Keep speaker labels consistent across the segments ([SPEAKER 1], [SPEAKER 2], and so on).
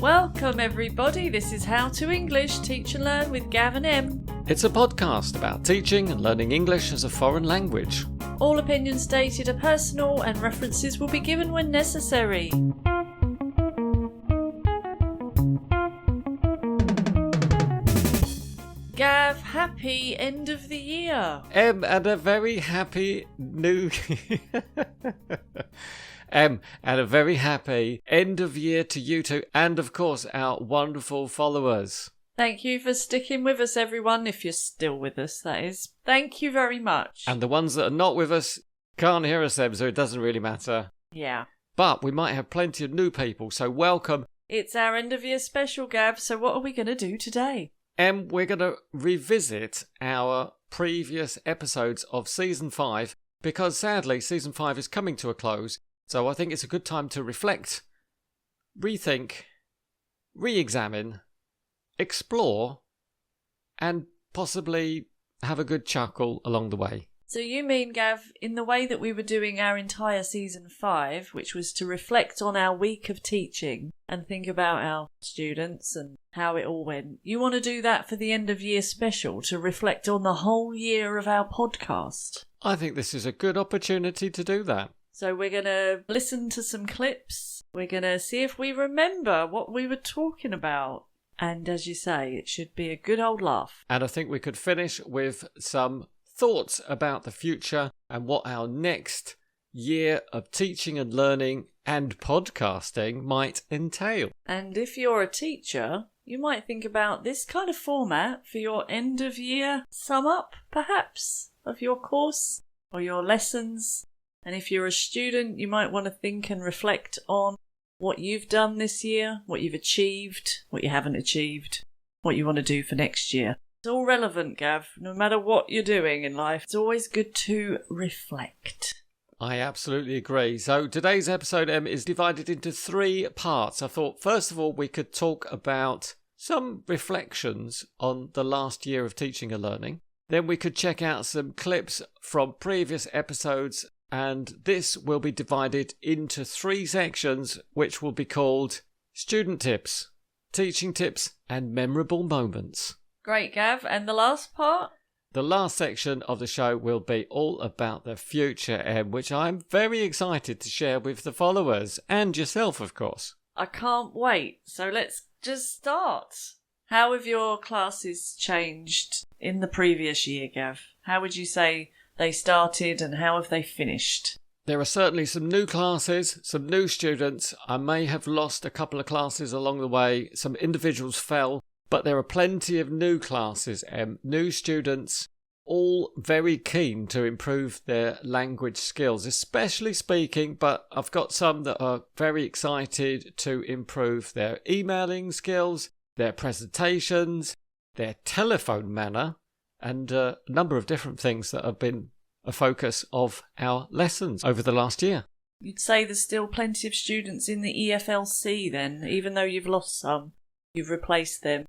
[SPEAKER 1] Welcome everybody, this is How to English, Teach and Learn with Gav Em.
[SPEAKER 2] It's a podcast about teaching and learning English as a foreign language.
[SPEAKER 1] All opinions stated are personal and references will be given when necessary. Gav, happy end of the year.
[SPEAKER 2] And a very happy new and a very happy end of year to you two and of course our wonderful followers.
[SPEAKER 1] Thank you for sticking with us everyone, if you're still with us that is. Thank you very much.
[SPEAKER 2] And the ones that are not with us can't hear us then, so it doesn't really matter.
[SPEAKER 1] Yeah.
[SPEAKER 2] But we might have plenty of new people, so welcome.
[SPEAKER 1] It's our end of year special, Gav, so what are we going to do today?
[SPEAKER 2] We're going to revisit our previous episodes of Season 5 because sadly Season 5 is coming to a close, so I think it's a good time to reflect, rethink, re-examine, explore and possibly have a good chuckle along the way.
[SPEAKER 1] So you mean, Gav, in the way that we were doing our entire Season 5, which was to reflect on our week of teaching and think about our students and how it all went, you want to do that for the end of year special, to reflect on the whole year of our podcast?
[SPEAKER 2] I think this is a good opportunity to do that.
[SPEAKER 1] So we're going to listen to some clips. We're going to see if we remember what we were talking about. And as you say, it should be a good old laugh.
[SPEAKER 2] And I think we could finish with some thoughts about the future and what our next year of teaching and learning and podcasting might entail.
[SPEAKER 1] And if you're a teacher, you might think about this kind of format for your end of year sum up, perhaps, of your course or your lessons. And if you're a student, you might want to think and reflect on what you've done this year, what you've achieved, what you haven't achieved, what you want to do for next year. It's all relevant, Gav. No matter what you're doing in life, it's always good to reflect.
[SPEAKER 2] I absolutely agree. So today's episode, is divided into 3 parts. I thought, first of all, we could talk about some reflections on the last year of teaching and learning. Then we could check out some clips from previous episodes. And this will be divided into 3 sections, which will be called Student Tips, Teaching Tips, and Memorable Moments.
[SPEAKER 1] Great, Gav. And the last part?
[SPEAKER 2] The last section of the show will be all about the future, which I'm very excited to share with the followers and yourself, of course.
[SPEAKER 1] I can't wait. So let's just start. How have your classes changed in the previous year, Gav? How would you say they started and how have they finished?
[SPEAKER 2] There are certainly some new classes, some new students. I may have lost a couple of classes along the way. Some individuals fell, but there are plenty of new classes, new students, all very keen to improve their language skills, especially speaking, but I've got some that are very excited to improve their emailing skills, their presentations, their telephone manner, and a number of different things that have been a focus of our lessons over the last year.
[SPEAKER 1] You'd say there's still plenty of students in the EFLC then, even though you've lost some, you've replaced them.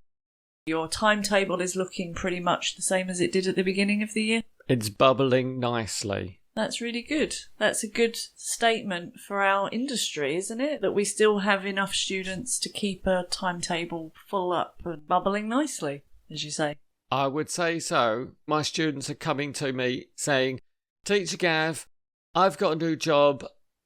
[SPEAKER 1] Your timetable is looking pretty much the same as it did at the beginning of the year?
[SPEAKER 2] It's bubbling nicely.
[SPEAKER 1] That's really good. That's a good statement for our industry, isn't it? That we still have enough students to keep a timetable full up and bubbling nicely, as you say.
[SPEAKER 2] I would say so. My students are coming to me saying, Teacher Gav, I've got a new job.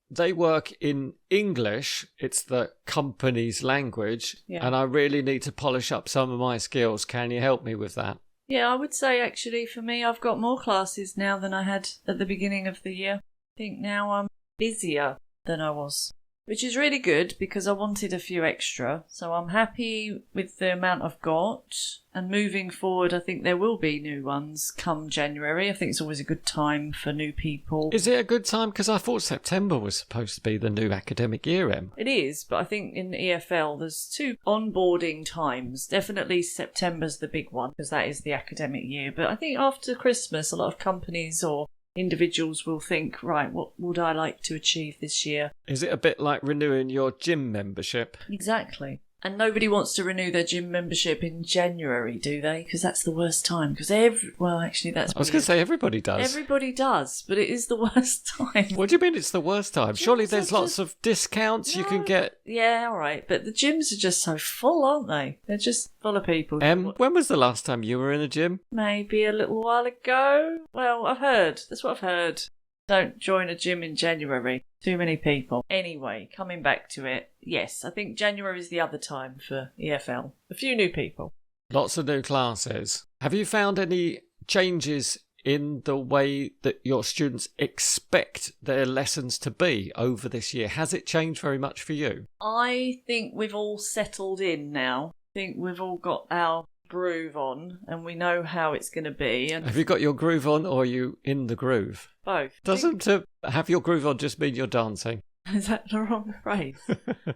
[SPEAKER 2] They work in English. It's the company's language.
[SPEAKER 1] Yeah.
[SPEAKER 2] And I really need to polish up some of my skills. Can you help me with that?
[SPEAKER 1] Yeah, I would say actually for me, I've got more classes now than I had at the beginning of the year. I think now I'm busier than I was, which is really good because I wanted a few extra. So I'm happy with the amount I've got. And moving forward, I think there will be new ones come January. I think it's always a good time for new people.
[SPEAKER 2] Is it a good time? Because I thought September was supposed to be the new academic year, Em.
[SPEAKER 1] It is, but I think in EFL there's 2 onboarding times. Definitely September's the big one because that is the academic year. But I think after Christmas, a lot of companies or individuals will think, right, what would I like to achieve this year?
[SPEAKER 2] Is it a bit like renewing your gym membership?
[SPEAKER 1] Exactly. And nobody wants to renew their gym membership in January, do they? Because that's the worst time. Because well, actually, that's
[SPEAKER 2] I was going to say everybody does.
[SPEAKER 1] Everybody does, but it is the worst time.
[SPEAKER 2] What do you mean it's the worst time? Surely
[SPEAKER 1] Gyms
[SPEAKER 2] there's
[SPEAKER 1] are
[SPEAKER 2] lots of discounts you can get.
[SPEAKER 1] Yeah, all right. But the gyms are just so full, aren't they? They're just full of people.
[SPEAKER 2] When was the last time you were in a gym?
[SPEAKER 1] Maybe a little while ago. Well, I've heard. That's what I've heard. Don't join a gym in January. Too many people. Anyway, coming back to it. Yes, I think January is the other time for EFL. A few new people.
[SPEAKER 2] Lots of new classes. Have you found any changes in the way that your students expect their lessons to be over this year? Has it changed very much for you?
[SPEAKER 1] I think we've all settled in now. I think we've all got our groove on and we know how it's going to be. And
[SPEAKER 2] have you got your groove on or are you in the groove?
[SPEAKER 1] Both.
[SPEAKER 2] Doesn't to have your groove on just mean you're dancing?
[SPEAKER 1] Is that the wrong phrase?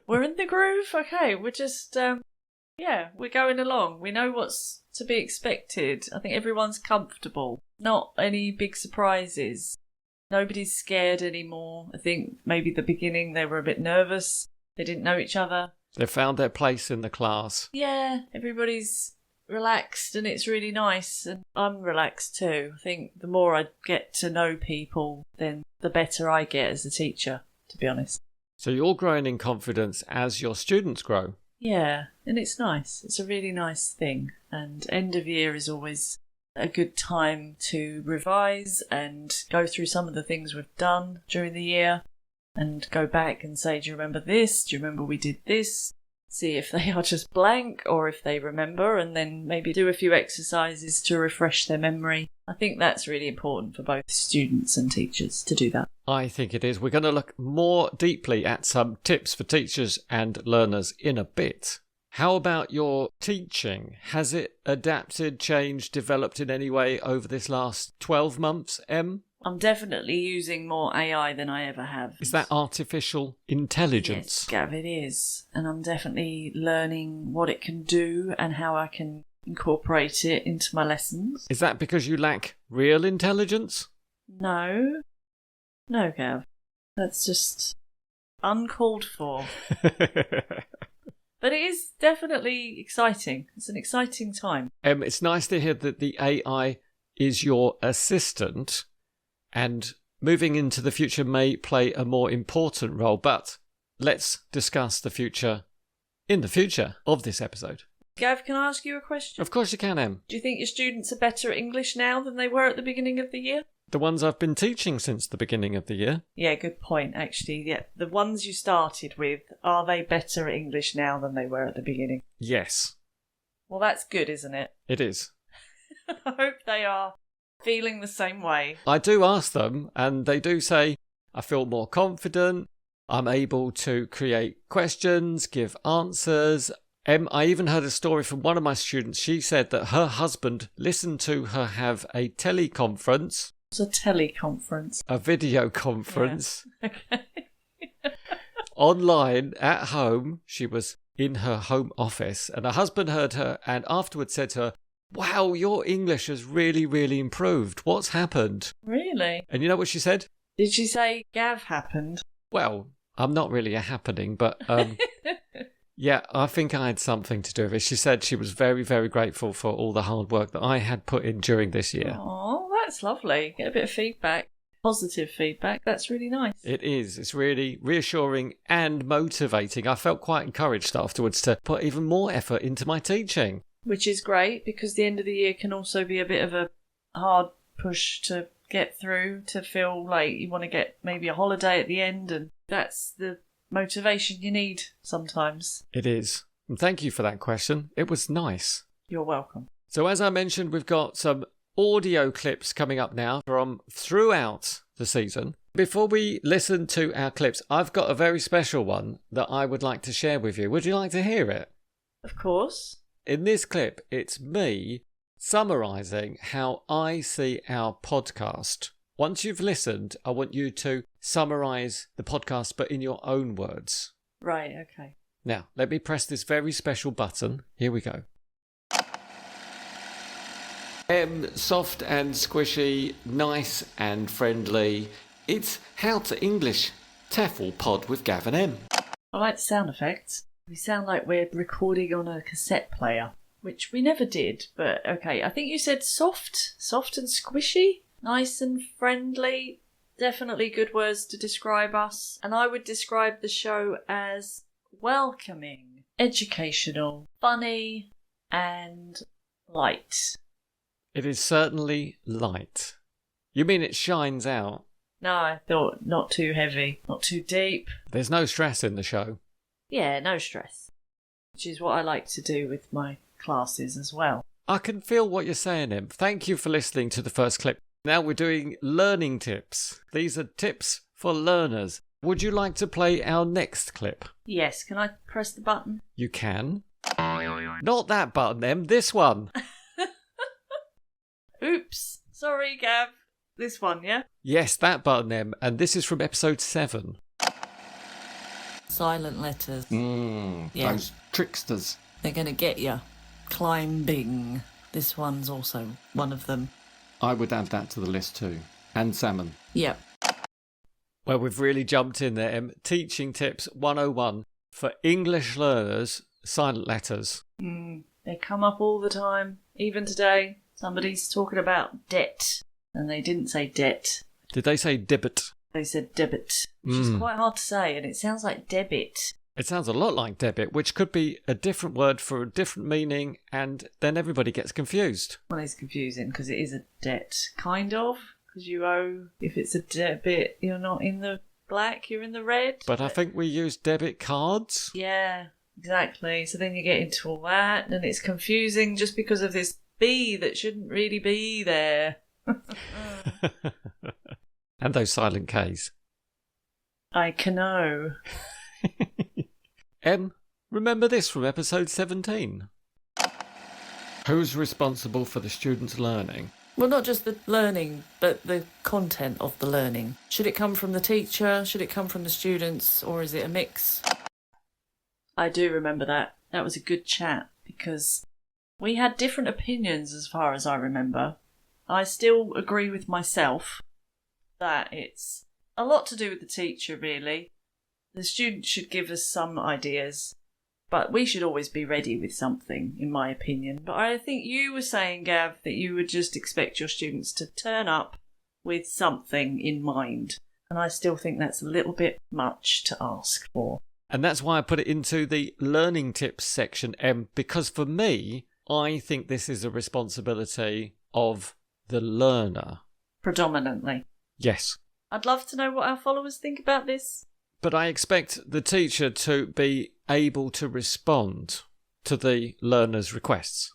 [SPEAKER 1] We're in the groove? Okay, we're just, we're going along. We know what's to be expected. I think everyone's comfortable. Not any big surprises. Nobody's scared anymore. I think maybe the beginning they were a bit nervous. They didn't know each other.
[SPEAKER 2] They found their place in the class.
[SPEAKER 1] Yeah, everybody's relaxed and it's really nice, and I'm relaxed too. I think the more I get to know people, then the better I get as a teacher, to be honest.
[SPEAKER 2] So you're growing in confidence as your students grow.
[SPEAKER 1] Yeah, and it's nice. It's a really nice thing, and end of year is always a good time to revise and go through some of the things we've done during the year and go back and say, do you remember this? Do you remember we did this? See if they are just blank or if they remember, and then maybe do a few exercises to refresh their memory. I think that's really important for both students and teachers to do that.
[SPEAKER 2] I think it is. We're going to look more deeply at some tips for teachers and learners in a bit. How about your teaching? Has it adapted, changed, developed in any way over this last 12 months, Em?
[SPEAKER 1] I'm definitely using more AI than I ever have.
[SPEAKER 2] Is that artificial intelligence?
[SPEAKER 1] Yes, Gav, it is. And I'm definitely learning what it can do and how I can incorporate it into my lessons.
[SPEAKER 2] Is that because you lack real intelligence?
[SPEAKER 1] No. No, Gav. That's just uncalled for. But it is definitely exciting. It's an exciting time.
[SPEAKER 2] It's nice to hear that the AI is your assistant, and moving into the future may play a more important role, but let's discuss the future in the future of this episode.
[SPEAKER 1] Gav, can I ask you a question?
[SPEAKER 2] Of course you can, Em.
[SPEAKER 1] Do you think your students are better at English now than they were at the beginning of the year?
[SPEAKER 2] The ones I've been teaching since the beginning of the year.
[SPEAKER 1] Yeah, good point, actually. Yeah, the ones you started with, are they better at English now than they were at the beginning?
[SPEAKER 2] Yes.
[SPEAKER 1] Well, that's good, isn't it?
[SPEAKER 2] It is.
[SPEAKER 1] I hope they are feeling the same way.
[SPEAKER 2] I do ask them, and they do say, I feel more confident, I'm able to create questions, give answers. I even heard a story from one of my students. She said that her husband listened to her have a teleconference.
[SPEAKER 1] It's a teleconference.
[SPEAKER 2] A video conference.
[SPEAKER 1] Yeah. Okay.
[SPEAKER 2] Online, at home. She was in her home office, and her husband heard her and afterwards said to her, wow, your English has really, really improved. What's happened?
[SPEAKER 1] Really?
[SPEAKER 2] And you know what she said?
[SPEAKER 1] Did she say Gav happened?
[SPEAKER 2] Well, I'm not really a happening, but yeah, I think I had something to do with it. She said she was very, very grateful for all the hard work that I had put in during this year.
[SPEAKER 1] Oh, that's lovely. Get a bit of feedback. Positive feedback. That's really nice.
[SPEAKER 2] It is. It's really reassuring and motivating. I felt quite encouraged afterwards to put even more effort into my teaching.
[SPEAKER 1] Which is great, because the end of the year can also be a bit of a hard push to get through, to feel like you want to get maybe a holiday at the end, and that's the motivation you need sometimes.
[SPEAKER 2] It is. And thank you for that question. It was nice.
[SPEAKER 1] You're welcome.
[SPEAKER 2] So as I mentioned, we've got some audio clips coming up now from throughout the season. Before we listen to our clips, I've got a very special one that I would like to share with you. Would you like to hear it?
[SPEAKER 1] Of course.
[SPEAKER 2] In this clip, it's me summarising how I see our podcast. Once you've listened, I want you to summarise the podcast, but in your own words.
[SPEAKER 1] Right, okay.
[SPEAKER 2] Now, let me press this very special button. Here we go. Soft and squishy, nice and friendly. It's How to English TEFL Pod with Gav Em.
[SPEAKER 1] I like the sound effects. We sound like we're recording on a cassette player, which we never did, but okay. I think you said soft and squishy, nice and friendly. Definitely good words to describe us. And I would describe the show as welcoming, educational, funny, and light.
[SPEAKER 2] It is certainly light. You mean it shines out?
[SPEAKER 1] No, I thought not too heavy, not too deep.
[SPEAKER 2] There's no stress in the show.
[SPEAKER 1] Yeah, no stress. Which is what I like to do with my classes as well.
[SPEAKER 2] I can feel what you're saying, Em. Thank you for listening to the first clip. Now we're doing learning tips. These are tips for learners. Would you like to play our next clip?
[SPEAKER 1] Yes, can I press the button?
[SPEAKER 2] You can. Not that button, Em, this one.
[SPEAKER 1] Oops. Sorry, Gav. This one, yeah?
[SPEAKER 2] Yes, that button, Em, and this is from episode 7.
[SPEAKER 1] Silent letters.
[SPEAKER 2] Yeah. Those tricksters.
[SPEAKER 1] They're going to get you. Climbing. This one's also one of them.
[SPEAKER 2] I would add that to the list too. And salmon.
[SPEAKER 1] Yep.
[SPEAKER 2] Well, we've really jumped in there, Em. Teaching Tips 101 for English learners, silent letters.
[SPEAKER 1] They come up all the time. Even today, somebody's talking about debt. And they didn't say debt.
[SPEAKER 2] Did they say debit?
[SPEAKER 1] They said debit, which is quite hard to say, and it sounds like debit.
[SPEAKER 2] It sounds a lot like debit, which could be a different word for a different meaning, and then everybody gets confused.
[SPEAKER 1] Well, it's confusing because it is a debt, kind of, because you owe. If it's a debit, you're not in the black, you're in the red.
[SPEAKER 2] But I think we use debit cards.
[SPEAKER 1] Yeah, exactly. So then you get into all that, and it's confusing just because of this B that shouldn't really be there.
[SPEAKER 2] And those silent Ks.
[SPEAKER 1] I can know.
[SPEAKER 2] Em, remember this from episode 17. Who's responsible for the students' learning?
[SPEAKER 1] Well, not just the learning, but the content of the learning. Should it come from the teacher? Should it come from the students? Or is it a mix? I do remember that. That was a good chat because we had different opinions as far as I remember. I still agree with myself that it's a lot to do with the teacher, really. The student should give us some ideas, but we should always be ready with something, in my opinion. But I think you were saying, Gav, that you would just expect your students to turn up with something in mind. And I still think that's a little bit much to ask for.
[SPEAKER 2] And that's why I put it into the learning tips section, Em, because for me, I think this is a responsibility of the learner.
[SPEAKER 1] Predominantly.
[SPEAKER 2] Yes.
[SPEAKER 1] I'd love to know what our followers think about this.
[SPEAKER 2] But I expect the teacher to be able to respond to the learner's requests.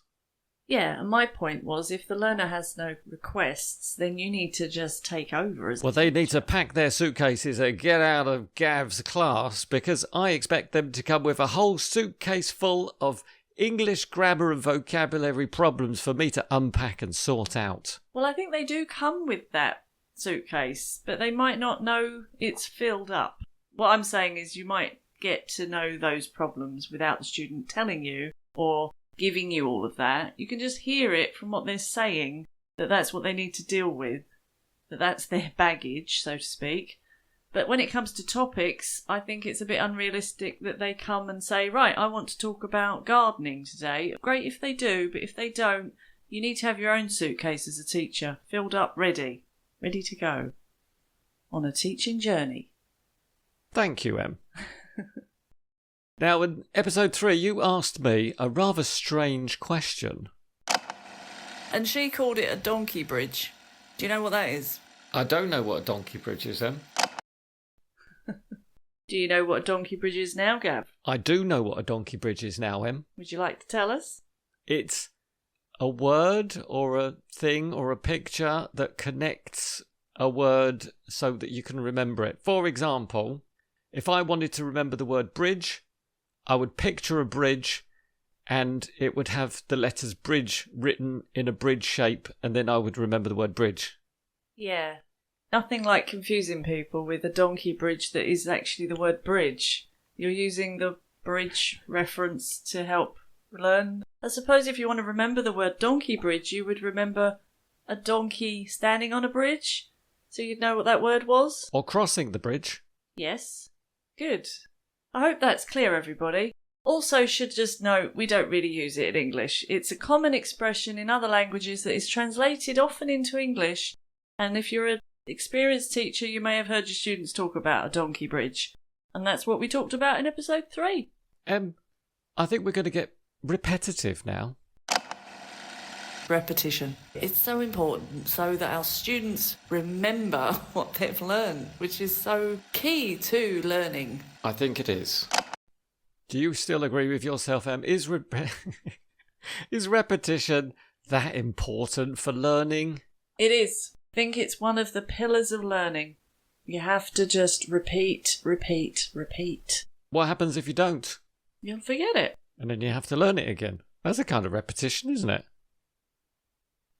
[SPEAKER 1] Yeah, and my point was if the learner has no requests, then you need to just take over as
[SPEAKER 2] they need to pack their suitcases and get out of Gav's class, because I expect them to come with a whole suitcase full of English grammar and vocabulary problems for me to unpack and sort out.
[SPEAKER 1] Well, I think they do come with that suitcase, but they might not know it's filled up. What I'm saying is you might get to know those problems without the student telling you or giving you all of that. You can just hear it from what they're saying, that that's what they need to deal with, that that's their baggage, so to speak. But when it comes to topics, I think it's a bit unrealistic that they come and say, right, I want to talk about gardening today. Great if they do, but if they don't, you need to have your own suitcase as a teacher, filled up, ready to go on a teaching journey.
[SPEAKER 2] Thank you, Em. Now, in episode 3, you asked me a rather strange question.
[SPEAKER 1] And she called it a donkey bridge. Do you know what that is?
[SPEAKER 2] I don't know what a donkey bridge is, Em.
[SPEAKER 1] Do you know what a donkey bridge is now, Gav?
[SPEAKER 2] I do know what a donkey bridge is now, Em.
[SPEAKER 1] Would you like to tell us?
[SPEAKER 2] It's a word or a thing or a picture that connects a word so that you can remember it. For example, if I wanted to remember the word bridge, I would picture a bridge and it would have the letters bridge written in a bridge shape, and then I would remember the word bridge.
[SPEAKER 1] Yeah. Nothing like confusing people with a donkey bridge that is actually the word bridge. You're using the bridge reference to help learn. I suppose if you want to remember the word donkey bridge, you would remember a donkey standing on a bridge, so you'd know what that word was.
[SPEAKER 2] Or crossing the bridge.
[SPEAKER 1] Yes. Good. I hope that's clear, everybody. Also should just note, we don't really use it in English. It's a common expression in other languages that is translated often into English. And if you're an experienced teacher, you may have heard your students talk about a donkey bridge. And that's what we talked about in episode 3.
[SPEAKER 2] I think we're going to get repetitive now.
[SPEAKER 3] Repetition. It's so important so that our students remember what they've learned, which is so key to learning.
[SPEAKER 2] I think it is. Do you still agree with yourself, Em? Is repetition that important for learning?
[SPEAKER 1] It is. I think it's one of the pillars of learning. You have to just repeat, repeat, repeat.
[SPEAKER 2] What happens if you don't?
[SPEAKER 1] You'll forget it.
[SPEAKER 2] And then you have to learn it again. That's a kind of repetition, isn't it?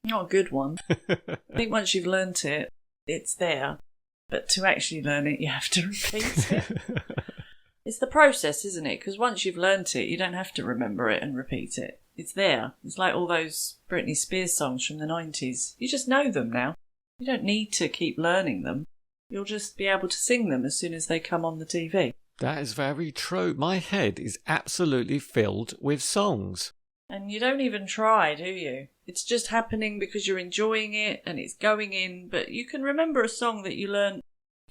[SPEAKER 1] Not a good one. I think once you've learnt it, it's there. But to actually learn it, you have to repeat it. It's the process, isn't it? Because once you've learnt it, you don't have to remember it and repeat it. It's there. It's like all those Britney Spears songs from the 90s. You just know them now. You don't need to keep learning them. You'll just be able to sing them as soon as they come on the TV.
[SPEAKER 2] That is very true. My head is absolutely filled with songs.
[SPEAKER 1] And you don't even try, do you? It's just happening because you're enjoying it and it's going in, but you can remember a song that you learnt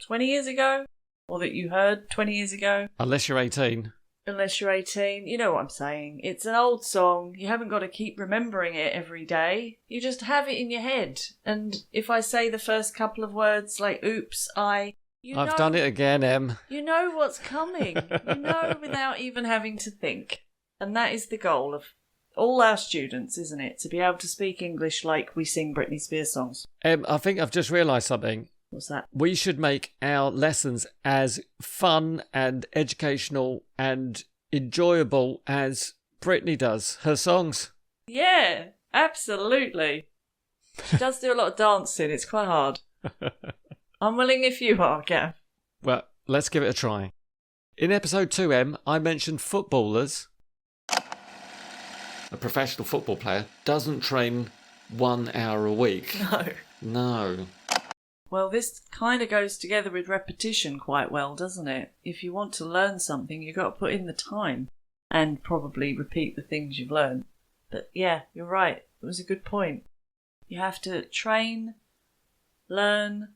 [SPEAKER 1] 20 years ago or that you heard 20 years ago.
[SPEAKER 2] Unless you're 18.
[SPEAKER 1] Unless you're 18. You know what I'm saying. It's an old song. You haven't got to keep remembering it every day. You just have it in your head. And if I say the first couple of words like, oops, I've
[SPEAKER 2] done it again, Em.
[SPEAKER 1] You know what's coming. You know without even having to think. And that is the goal of all our students, isn't it? To be able to speak English like we sing Britney Spears songs.
[SPEAKER 2] I think I've just realised something.
[SPEAKER 1] What's that?
[SPEAKER 2] We should make our lessons as fun and educational and enjoyable as Britney does her songs.
[SPEAKER 1] Yeah, absolutely. She does do a lot of dancing. It's quite hard. I'm willing if you are, Gav.
[SPEAKER 2] Well, let's give it a try. In episode 2, Em, I mentioned footballers. A professional football player doesn't train 1 hour a week. No.
[SPEAKER 1] Well, this kind of goes together with repetition quite well, doesn't it? If you want to learn something, you've got to put in the time and probably repeat the things you've learned. But yeah, you're right. It was a good point. You have to train, learn,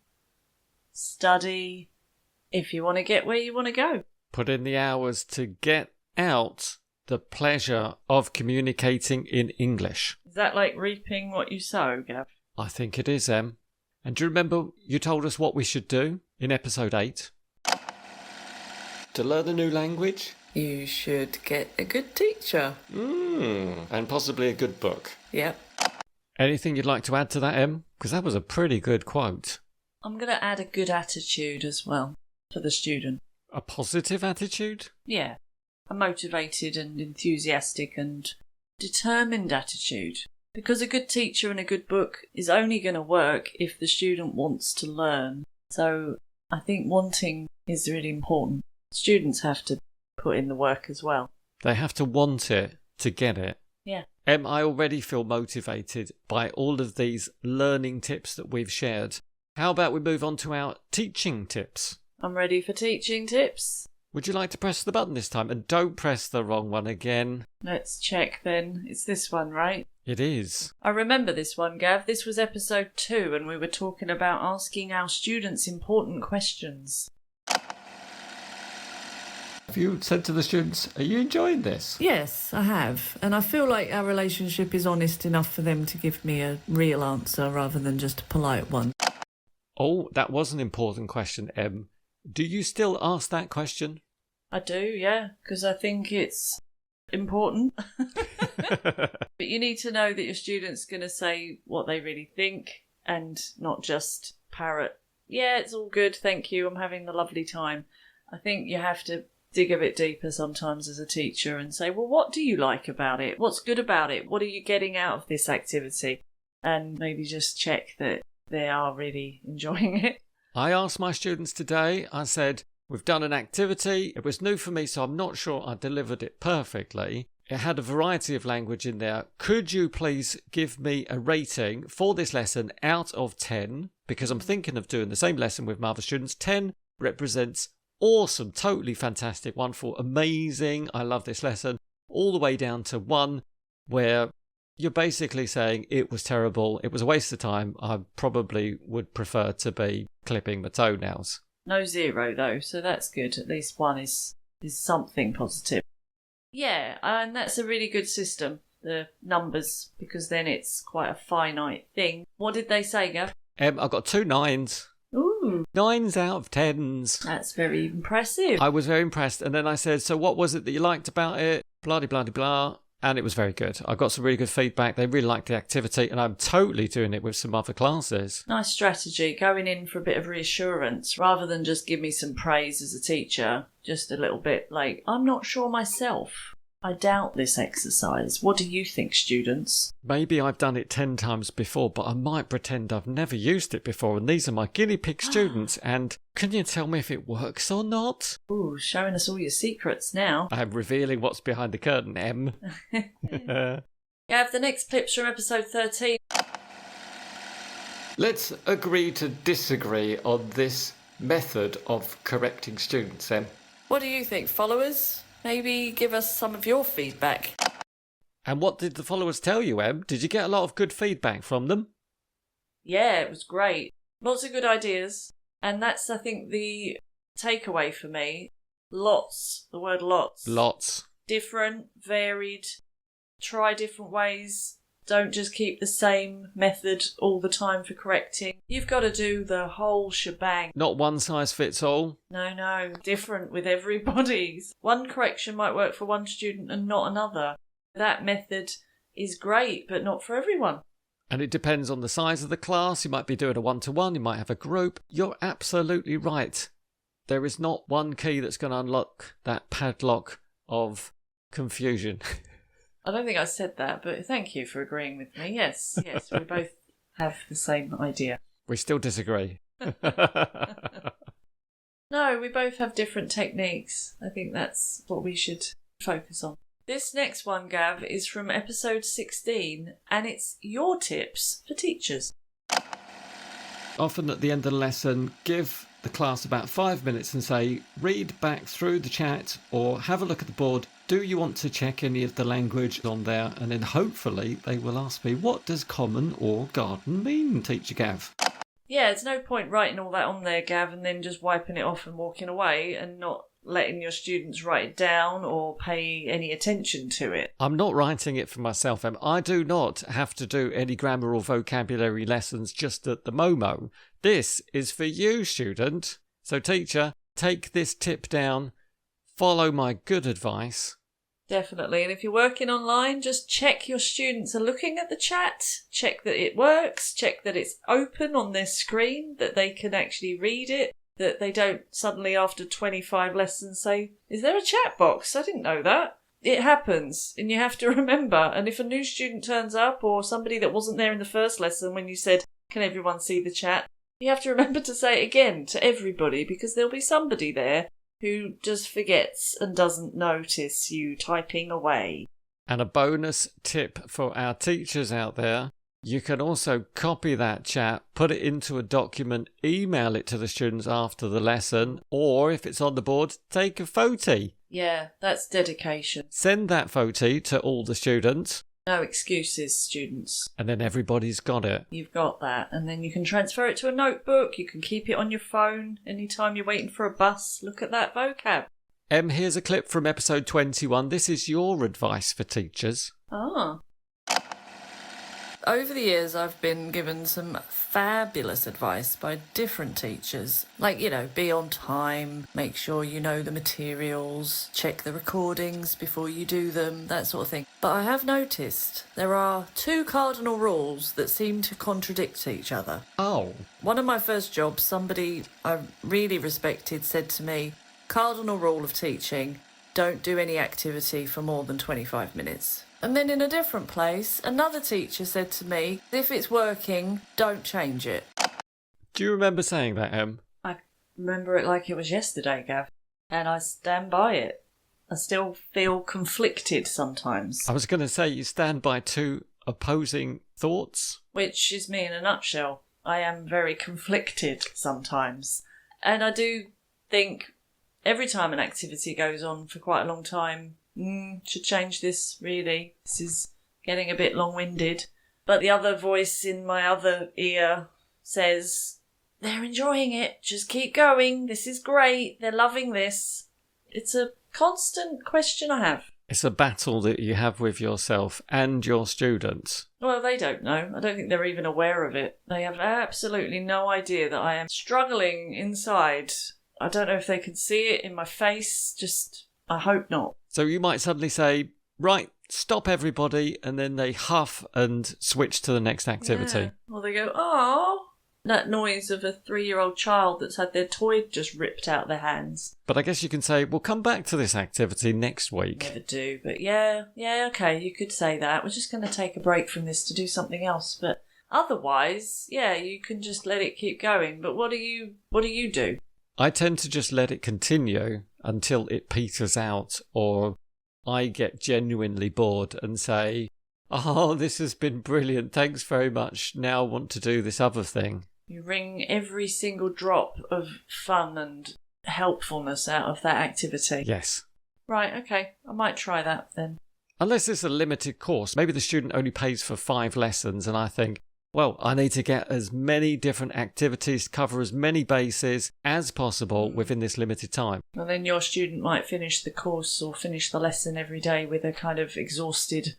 [SPEAKER 1] study, if you want to get where you want to go.
[SPEAKER 2] Put in the hours to get out the pleasure of communicating in English.
[SPEAKER 1] Is that like reaping what you sow, Gav?
[SPEAKER 2] I think it is, Em. And do you remember you told us what we should do in episode 8? To learn a new language?
[SPEAKER 3] You should get a good teacher.
[SPEAKER 2] And possibly a good book.
[SPEAKER 3] Yep.
[SPEAKER 2] Anything you'd like to add to that, Em? Because that was a pretty good quote.
[SPEAKER 1] I'm going to add a good attitude as well for the student.
[SPEAKER 2] A positive attitude?
[SPEAKER 1] Yeah. A motivated and enthusiastic and determined attitude. Because a good teacher and a good book is only going to work if the student wants to learn. So I think wanting is really important. Students have to put in the work as well.
[SPEAKER 2] They have to want it to get it.
[SPEAKER 1] Yeah.
[SPEAKER 2] Em, I already feel motivated by all of these learning tips that we've shared. How about we move on to our teaching tips?
[SPEAKER 1] I'm ready for teaching tips.
[SPEAKER 2] Would you like to press the button this time? And don't press the wrong one again.
[SPEAKER 1] Let's check then. It's this one, right?
[SPEAKER 2] It is.
[SPEAKER 1] I remember this one, Gav. This was episode 2 and we were talking about asking our students important questions.
[SPEAKER 2] Have you said to the students, are you enjoying this?
[SPEAKER 3] Yes, I have. And I feel like our relationship is honest enough for them to give me a real answer rather than just a polite one.
[SPEAKER 2] Oh, that was an important question, Em. Do you still ask that question?
[SPEAKER 1] I do, yeah, because I think it's important. But you need to know that your student's going to say what they really think and not just parrot, yeah, it's all good, thank you, I'm having a lovely time. I think you have to dig a bit deeper sometimes as a teacher and say, well, what do you like about it? What's good about it? What are you getting out of this activity? And maybe just check that they are really enjoying it.
[SPEAKER 2] I asked my students today, I said, we've done an activity. It was new for me, so I'm not sure I delivered it perfectly. It had a variety of language in there. Could you please give me a rating for this lesson out of 10? Because I'm thinking of doing the same lesson with my other students. 10 represents awesome, totally fantastic, wonderful, amazing, I love this lesson, all the way down to one where you're basically saying it was terrible, it was a waste of time, I probably would prefer to be clipping my toenails.
[SPEAKER 1] No 0 though, so that's good. At least one is something positive. Yeah, and that's a really good system, the numbers, because then it's quite a finite thing. What did they say, Gav?
[SPEAKER 2] I got 2 9s.
[SPEAKER 1] Ooh.
[SPEAKER 2] 9s out of 10s.
[SPEAKER 1] That's very impressive.
[SPEAKER 2] I was very impressed. And then I said, so what was it that you liked about it? Blah, blah, blah, blah. And it was very good. I got some really good feedback. They really liked the activity, and I'm totally doing it with some other classes.
[SPEAKER 1] Nice strategy, going in for a bit of reassurance rather than just give me some praise as a teacher. Just a little bit like, I'm not sure myself. I doubt this exercise. What do you think, students?
[SPEAKER 2] Maybe I've done it 10 times before, but I might pretend I've never used it before, and these are my guinea pig students, and can you tell me if it works or not?
[SPEAKER 1] Ooh, showing us all your secrets now.
[SPEAKER 2] I'm revealing what's behind the curtain, Em.
[SPEAKER 1] Gav, the next clip's from episode 13.
[SPEAKER 2] Let's agree to disagree on this method of correcting students, Em.
[SPEAKER 3] What do you think, followers? Maybe give us some of your feedback.
[SPEAKER 2] And what did the followers tell you, Em? Did you get a lot of good feedback from them?
[SPEAKER 1] Yeah, it was great. Lots of good ideas. And that's, I think, the takeaway for me. Lots. The word lots.
[SPEAKER 2] Lots.
[SPEAKER 1] Different, varied, try different ways. Don't just keep the same method all the time for correcting. You've got to do the whole shebang.
[SPEAKER 2] Not one size fits all.
[SPEAKER 1] No. Different with everybody's. One correction might work for one student and not another. That method is great, but not for everyone.
[SPEAKER 2] And it depends on the size of the class. You might be doing a one-to-one. You might have a group. You're absolutely right. There is not one key that's going to unlock that padlock of confusion.
[SPEAKER 1] I don't think I said that, but thank you for agreeing with me. Yes, we both have the same idea.
[SPEAKER 2] We still disagree.
[SPEAKER 1] No, we both have different techniques. I think that's what we should focus on. This next one, Gav, is from episode 16, and it's your tips for teachers.
[SPEAKER 2] Often at the end of the lesson, give the class about 5 minutes and say, read back through the chat or have a look at the board. Do you want to check any of the language on there? And then hopefully they will ask me, what does common or garden mean, Teacher Gav?
[SPEAKER 1] Yeah, there's no point writing all that on there, Gav, and then just wiping it off and walking away and not letting your students write it down or pay any attention to it.
[SPEAKER 2] I'm not writing it for myself, Em. I do not have to do any grammar or vocabulary lessons just at the Momo. This is for you, student. So, teacher, take this tip down, follow my good advice.
[SPEAKER 1] Definitely. And if you're working online, just check your students are looking at the chat, check that it works, check that it's open on their screen, that they can actually read it, that they don't suddenly after 25 lessons say, is there a chat box? I didn't know that. It happens, and you have to remember. And if a new student turns up or somebody that wasn't there in the first lesson when you said, can everyone see the chat? You have to remember to say it again to everybody, because there'll be somebody there who just forgets and doesn't notice you typing away.
[SPEAKER 2] And a bonus tip for our teachers out there, you can also copy that chat, put it into a document, email it to the students after the lesson, or if it's on the board, take a photo.
[SPEAKER 1] Yeah, that's dedication.
[SPEAKER 2] Send that photo to all the students.
[SPEAKER 1] No excuses, students.
[SPEAKER 2] And then everybody's got it.
[SPEAKER 1] You've got that. And then you can transfer it to a notebook. You can keep it on your phone. Anytime you're waiting for a bus, look at that vocab.
[SPEAKER 2] Em, here's a clip from episode 21. This is your advice for teachers.
[SPEAKER 1] Ah.
[SPEAKER 3] Over the years, I've been given some fabulous advice by different teachers. Like, be on time, make sure you know the materials, check the recordings before you do them, that sort of thing. But I have noticed there are 2 cardinal rules that seem to contradict each other.
[SPEAKER 2] Oh.
[SPEAKER 3] One of my first jobs, somebody I really respected said to me, cardinal rule of teaching, don't do any activity for more than 25 minutes. And then in a different place, another teacher said to me, if it's working, don't change it.
[SPEAKER 2] Do you remember saying that, Em?
[SPEAKER 1] I remember it like it was yesterday, Gav. And I stand by it. I still feel conflicted sometimes.
[SPEAKER 2] I was going to say you stand by 2 opposing thoughts.
[SPEAKER 1] Which is me in a nutshell. I am very conflicted sometimes. And I do think every time an activity goes on for quite a long time, should change this, really. This is getting a bit long-winded. But the other voice in my other ear says, they're enjoying it, just keep going, this is great, they're loving this. It's a constant question I have.
[SPEAKER 2] It's a battle that you have with yourself and your students.
[SPEAKER 1] Well, they don't know. I don't think they're even aware of it. They have absolutely no idea that I am struggling inside. I don't know if they can see it in my face, I hope not.
[SPEAKER 2] So you might suddenly say, right, stop everybody, and then they huff and switch to the next activity.
[SPEAKER 1] Yeah. Or they go, oh, that noise of a 3-year-old child that's had their toy just ripped out their hands.
[SPEAKER 2] But I guess you can say, we'll come back to this activity next week.
[SPEAKER 1] Never do, but yeah, okay, you could say that. We're just going to take a break from this to do something else, but otherwise, yeah, you can just let it keep going. But what do you do?
[SPEAKER 2] I tend to just let it continue until it peters out, or I get genuinely bored and say, oh, this has been brilliant, thanks very much, now I want to do this other thing.
[SPEAKER 1] You wring every single drop of fun and helpfulness out of that activity.
[SPEAKER 2] Yes.
[SPEAKER 1] Right, okay, I might try that then.
[SPEAKER 2] Unless it's a limited course. Maybe the student only pays for 5 lessons and I think, well, I need to get as many different activities, cover as many bases as possible within this limited time.
[SPEAKER 1] And then your student might finish the course or finish the lesson every day with a kind of exhausted,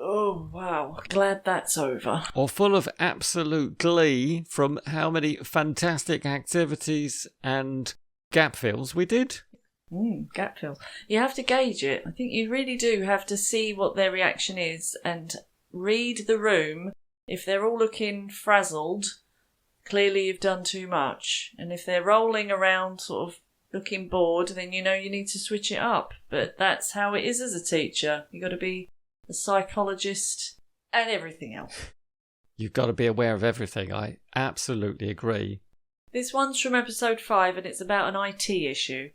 [SPEAKER 1] oh, wow, glad that's over.
[SPEAKER 2] Or full of absolute glee from how many fantastic activities and gap fills we did.
[SPEAKER 1] Gap fill. You have to gauge it. I think you really do have to see what their reaction is and read the room. If they're all looking frazzled, clearly you've done too much. And if they're rolling around sort of looking bored, then you know you need to switch it up. But that's how it is as a teacher. You've got to be a psychologist and everything else.
[SPEAKER 2] You've got to be aware of everything. I absolutely agree.
[SPEAKER 1] This one's from episode 5 and it's about an IT issue.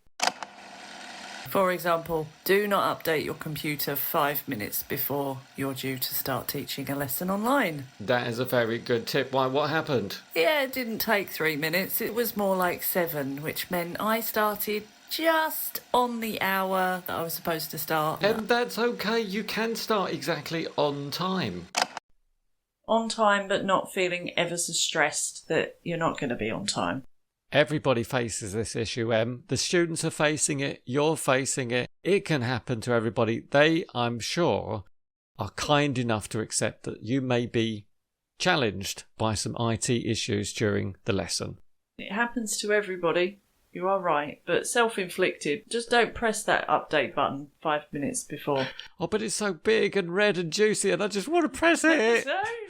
[SPEAKER 3] For example, do not update your computer 5 minutes before you're due to start teaching a lesson online.
[SPEAKER 2] That is a very good tip. Why, what happened?
[SPEAKER 3] Yeah, it didn't take 3 minutes. It was more like 7, which meant I started just on the hour that I was supposed to start.
[SPEAKER 2] And that's okay. You can start exactly on time.
[SPEAKER 1] On time, but not feeling ever so stressed that you're not going to be on time.
[SPEAKER 2] Everybody faces this issue, Em. The students are facing it. You're facing it. It can happen to everybody. They, I'm sure, are kind enough to accept that you may be challenged by some IT issues during the lesson.
[SPEAKER 1] It happens to everybody. You are right, but self-inflicted. Just don't press that update button 5 minutes before.
[SPEAKER 2] Oh, but it's so big and red and juicy and I just want to press it.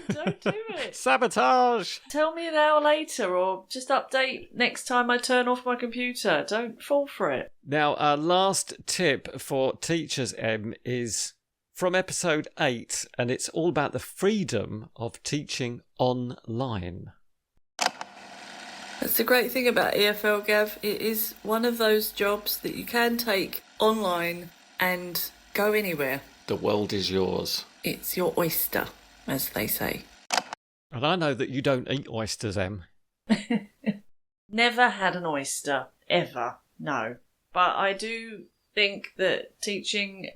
[SPEAKER 1] Don't do it.
[SPEAKER 2] Sabotage.
[SPEAKER 1] Tell me an hour later or just update next time I turn off my computer. Don't fall for it.
[SPEAKER 2] Now, our last tip for teachers, Em, is from episode 8 and it's all about the freedom of teaching online.
[SPEAKER 3] That's the great thing about EFL, Gav. It is one of those jobs that you can take online and go anywhere.
[SPEAKER 2] The world is yours.
[SPEAKER 3] It's your oyster, as they say.
[SPEAKER 2] And I know that you don't eat oysters, Em.
[SPEAKER 1] Never had an oyster, ever, no. But I do think that teaching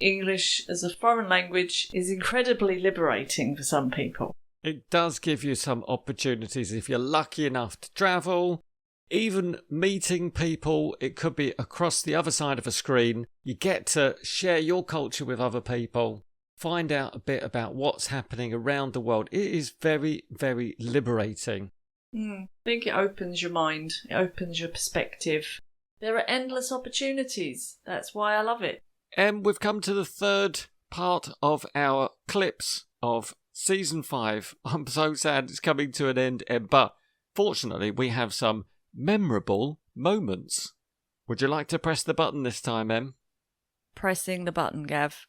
[SPEAKER 1] English as a foreign language is incredibly liberating for some people.
[SPEAKER 2] It does give you some opportunities if you're lucky enough to travel, even meeting people. It could be across the other side of a screen. You get to share your culture with other people, find out a bit about what's happening around the world. It is very, very liberating.
[SPEAKER 1] I think it opens your mind. It opens your perspective. There are endless opportunities. That's why I love it.
[SPEAKER 2] We've come to the third part of our clips of Season 5. I'm so sad it's coming to an end, but fortunately we have some memorable moments. Would you like to press the button this time, Em?
[SPEAKER 3] Pressing the button, Gav.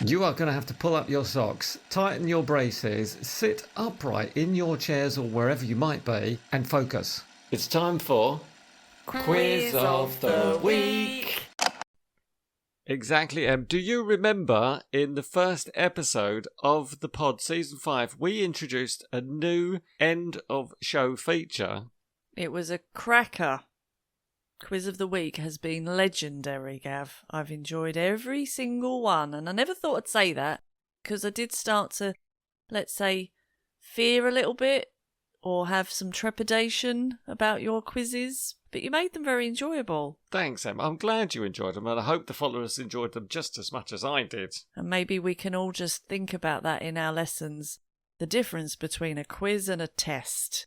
[SPEAKER 2] You are going to have to pull up your socks, tighten your braces, sit upright in your chairs or wherever you might be, and focus. It's time for Quiz of the Week. Exactly, Em. Do you remember in the first episode of the pod, Season 5, we introduced a new end-of-show feature?
[SPEAKER 1] It was a cracker. Quiz of the week has been legendary, Gav. I've enjoyed every single one, and I never thought I'd say that because I did start to, let's say, fear a little bit or have some trepidation about your quizzes, but you made them very enjoyable.
[SPEAKER 2] Thanks, Em. I'm glad you enjoyed them, and I hope the followers enjoyed them just as much as I did.
[SPEAKER 1] And maybe we can all just think about that in our lessons, the difference between a quiz and a test.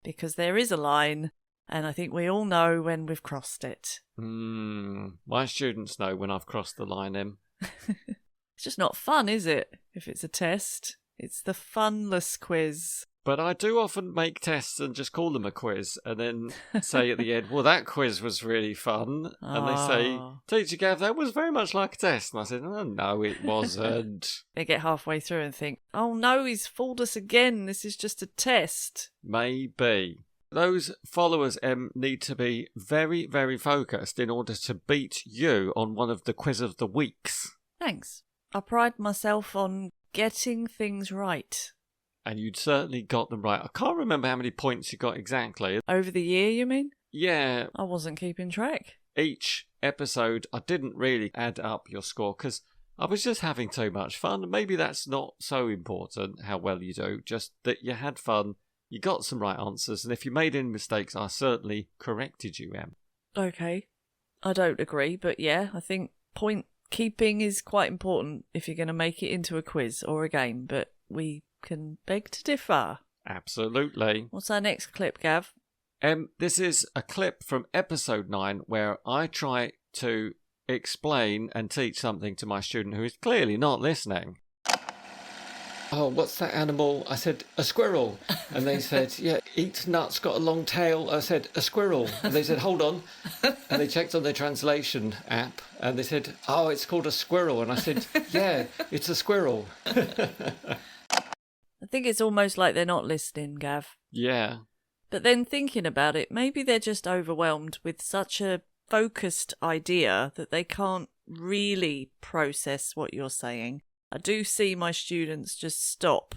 [SPEAKER 1] Because there is a line, and I think we all know when we've crossed it.
[SPEAKER 2] My students know when I've crossed the line, Em.
[SPEAKER 1] It's just not fun, is it, if it's a test? It's the funless quiz.
[SPEAKER 2] But I do often make tests and just call them a quiz and then say at the end, well, that quiz was really fun. And they say, Teacher Gav, that was very much like a test. And I said, oh, no, it wasn't.
[SPEAKER 1] They get halfway through and think, oh no, he's fooled us again. This is just a test.
[SPEAKER 2] Maybe. Those followers, need to be very, very focused in order to beat you on one of the quiz of the weeks.
[SPEAKER 1] Thanks. I pride myself on getting things right.
[SPEAKER 2] And you'd certainly got them right. I can't remember how many points you got exactly.
[SPEAKER 1] Over the year, you mean?
[SPEAKER 2] Yeah.
[SPEAKER 1] I wasn't keeping track.
[SPEAKER 2] Each episode, I didn't really add up your score because I was just having too much fun. Maybe that's not so important, how well you do, just that you had fun, you got some right answers, and if you made any mistakes, I certainly corrected you, Em.
[SPEAKER 1] Okay. I don't agree, but yeah, I think point keeping is quite important if you're going to make it into a quiz or a game, but we can beg to differ.
[SPEAKER 2] Absolutely.
[SPEAKER 1] What's our next clip, Gav?
[SPEAKER 2] This is a clip from episode 9 where I try to explain and teach something to my student who is clearly not listening. Oh, what's that animal? I said, a squirrel. And they said, yeah, eats nuts, got a long tail. I said, a squirrel. And they said, hold on. And they checked on their translation app and they said, oh, it's called a squirrel. And I said, yeah, it's a squirrel.
[SPEAKER 1] I think it's almost like they're not listening, Gav.
[SPEAKER 2] Yeah.
[SPEAKER 1] But then thinking about it, maybe they're just overwhelmed with such a focused idea that they can't really process what you're saying. I do see my students just stop.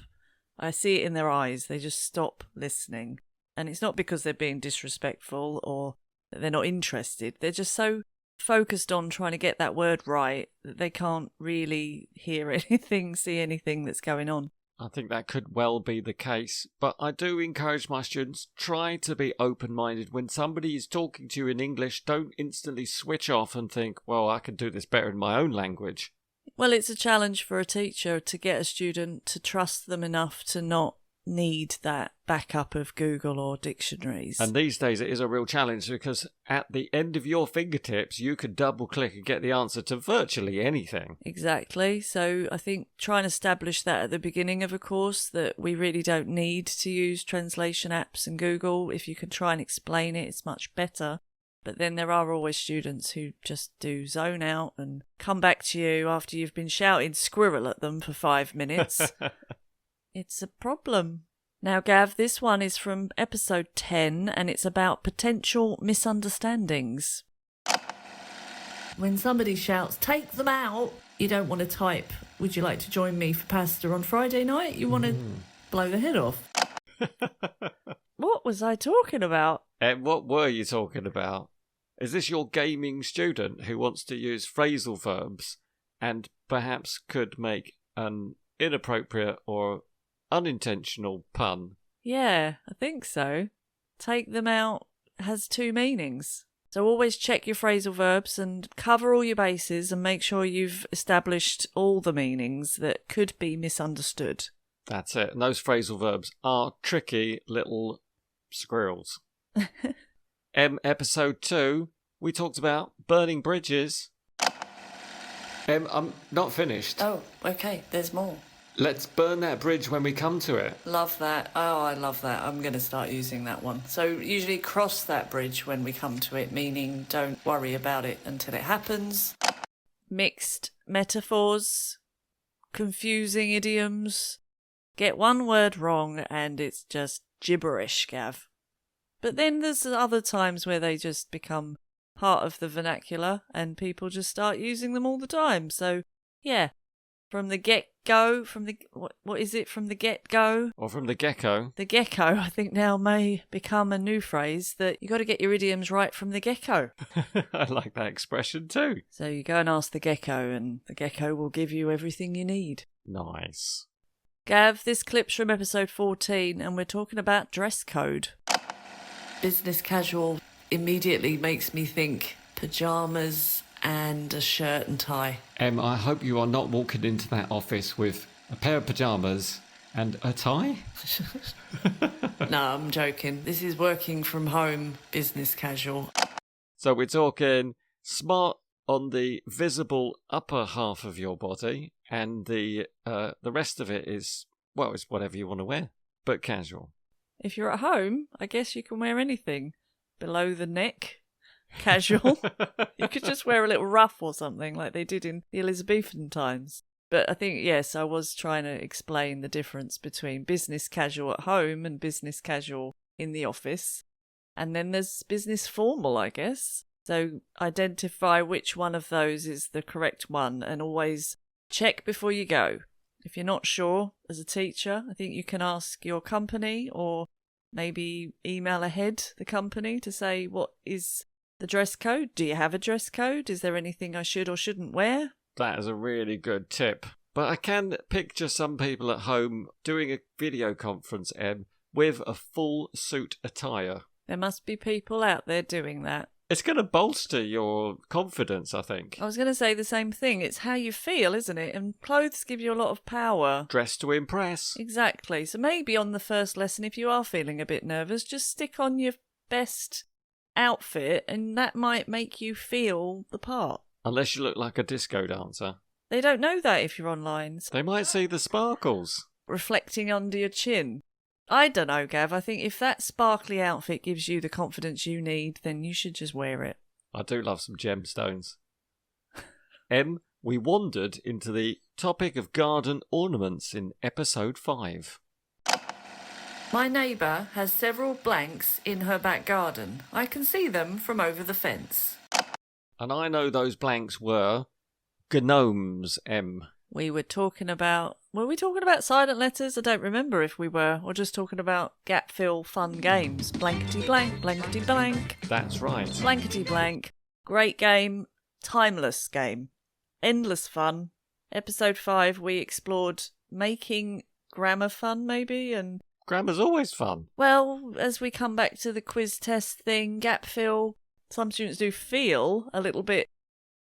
[SPEAKER 1] I see it in their eyes. They just stop listening. And it's not because they're being disrespectful or that they're not interested. They're just so focused on trying to get that word right that they can't really hear anything, see anything that's going on.
[SPEAKER 2] I think that could well be the case, but I do encourage my students, try to be open-minded. When somebody is talking to you in English, don't instantly switch off and think, well, I can do this better in my own language.
[SPEAKER 1] Well, it's a challenge for a teacher to get a student to trust them enough to not need that backup of Google or dictionaries.
[SPEAKER 2] And these days it is a real challenge because at the end of your fingertips, you could double-click and get the answer to virtually anything.
[SPEAKER 1] Exactly. So I think try and establish that at the beginning of a course, that we really don't need to use translation apps and Google. If you can try and explain it, it's much better. But then there are always students who just do zone out and come back to you after you've been shouting squirrel at them for 5 minutes. It's a problem. Now, Gav, this one is from episode 10 and it's about potential misunderstandings. When somebody shouts, take them out, you don't want to type, would you like to join me for pasta on Friday night? You want to blow the head off. What was I talking about?
[SPEAKER 2] And what were you talking about? Is this your gaming student who wants to use phrasal verbs and perhaps could make an inappropriate or unintentional pun?
[SPEAKER 1] Yeah, I think so. Take them out has 2 meanings. So always check your phrasal verbs and cover all your bases and make sure you've established all the meanings that could be misunderstood.
[SPEAKER 2] That's it. And those phrasal verbs are tricky little squirrels. Episode 2, we talked about burning bridges. I'm not finished.
[SPEAKER 3] Oh, okay, there's more.
[SPEAKER 2] Let's burn that bridge when we come to it.
[SPEAKER 3] Love that. Oh, I love that. I'm going to start using that one. So usually cross that bridge when we come to it, meaning don't worry about it until it happens.
[SPEAKER 1] Mixed metaphors, confusing idioms. Get one word wrong and it's just gibberish, Gav. But then there's other times where they just become part of the vernacular and people just start using them all the time. So, yeah, From the get-go, what is it, from the get-go?
[SPEAKER 2] Or from the gecko.
[SPEAKER 1] The gecko, I think now may become a new phrase that you got to get your idioms right from the gecko.
[SPEAKER 2] I like that expression too.
[SPEAKER 1] So you go and ask the gecko and the gecko will give you everything you need.
[SPEAKER 2] Nice.
[SPEAKER 1] Gav, this clip's from episode 14 and we're talking about dress code.
[SPEAKER 3] Business casual immediately makes me think pyjamas and a shirt and tie.
[SPEAKER 2] I hope you are not walking into that office with a pair of pyjamas and a tie.
[SPEAKER 3] No, I'm joking. This is working from home business casual.
[SPEAKER 2] So we're talking smart on the visible upper half of your body, and the rest of it is, well, it's whatever you want to wear, but casual.
[SPEAKER 1] If you're at home, I guess you can wear anything. Below the neck, casual. You could just wear a little ruff or something like they did in the Elizabethan times. But I think, yes, I was trying to explain the difference between business casual at home and business casual in the office. And then there's business formal, I guess. So identify which one of those is the correct one and always check before you go. If you're not sure, as a teacher, I think you can ask your company or maybe email ahead the company to say, what is the dress code? Do you have a dress code? Is there anything I should or shouldn't wear?
[SPEAKER 2] That is a really good tip. But I can picture some people at home doing a video conference, with a full suit attire.
[SPEAKER 1] There must be people out there doing that.
[SPEAKER 2] It's going to bolster your confidence, I think.
[SPEAKER 1] I was going to say the same thing. It's how you feel, isn't it? And clothes give you a lot of power.
[SPEAKER 2] Dress to impress.
[SPEAKER 1] Exactly. So maybe on the first lesson, if you are feeling a bit nervous, just stick on your best outfit and that might make you feel the part.
[SPEAKER 2] Unless you look like a disco dancer.
[SPEAKER 1] They don't know that if you're online.
[SPEAKER 2] They might see the sparkles.
[SPEAKER 1] Reflecting under your chin. I don't know, Gav. I think if that sparkly outfit gives you the confidence you need, then you should just wear it.
[SPEAKER 2] I do love some gemstones. We wandered into the topic of garden ornaments in episode 5.
[SPEAKER 3] My neighbour has several blanks in her back garden. I can see them from over the fence.
[SPEAKER 2] And I know those blanks were gnomes,
[SPEAKER 1] We were talking about... Were we talking about silent letters? I don't remember if we were, or just talking about gap-fill fun games. Blankety blank, blankety blank.
[SPEAKER 2] That's right.
[SPEAKER 1] Blankety blank. Great game. Timeless game. Endless fun. Episode 5, we explored making grammar fun, maybe, and...
[SPEAKER 2] Grammar's always fun.
[SPEAKER 1] Well, as we come back to the quiz test thing, gap fill, some students do feel a little bit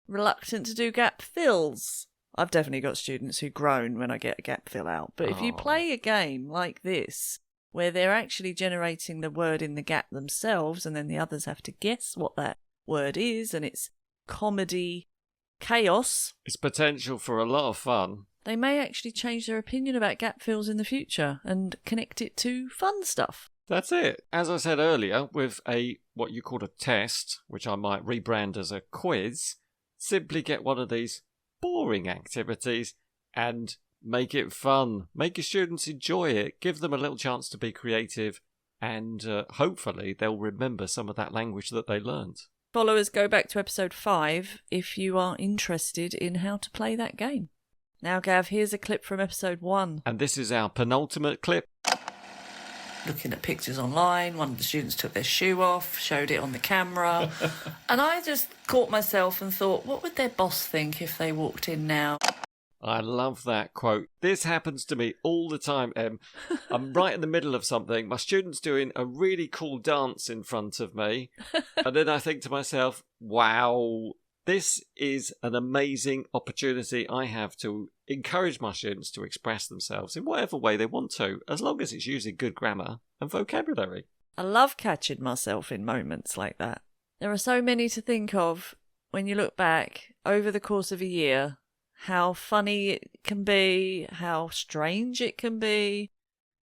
[SPEAKER 1] reluctant to do gap fills. I've definitely got students who groan when I get a gap fill out. But if you play a game like this, where they're actually generating the word in the gap themselves, and then the others have to guess what that word is, and it's comedy chaos.
[SPEAKER 2] It's potential for a lot of fun.
[SPEAKER 1] They may actually change their opinion about gap fills in the future and connect it to fun stuff.
[SPEAKER 2] That's it. As I said earlier, with what you call a test, which I might rebrand as a quiz, simply get one of these boring activities and make it fun. Make your students enjoy it. Give them a little chance to be creative and hopefully they'll remember some of that language that they learned.
[SPEAKER 1] Followers, go back to episode 5 if you are interested in how to play that game. Now, Gav, here's a clip from episode 1.
[SPEAKER 2] And this is our penultimate clip.
[SPEAKER 3] Looking at pictures online, one of the students took their shoe off, showed it on the camera, and I just caught myself and thought, what would their boss think if they walked in now?
[SPEAKER 2] I love that quote. This happens to me all the time, Em. I'm right in the middle of something. My student's doing a really cool dance in front of me. And then I think to myself, wow, this is an amazing opportunity I have to encourage my students to express themselves in whatever way they want to, as long as it's using good grammar and vocabulary.
[SPEAKER 1] I love catching myself in moments like that. There are so many to think of when you look back over the course of a year, how funny it can be, how strange it can be.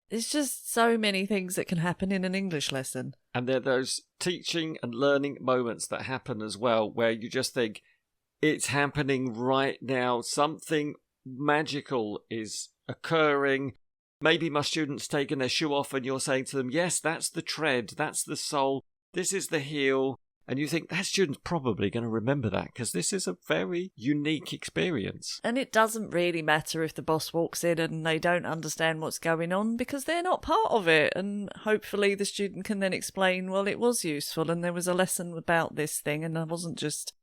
[SPEAKER 1] There's just so many things that can happen in an English lesson.
[SPEAKER 2] And there are those teaching and learning moments that happen as well, where you just think, it's happening right now. Something magical is occurring. Maybe my student's taken their shoe off and you're saying to them, yes, that's the tread, that's the sole, this is the heel. And you think that student's probably going to remember that because this is a very unique experience.
[SPEAKER 1] And it doesn't really matter if the boss walks in and they don't understand what's going on because they're not part of it. And hopefully the student can then explain, well, it was useful and there was a lesson about this thing and I wasn't just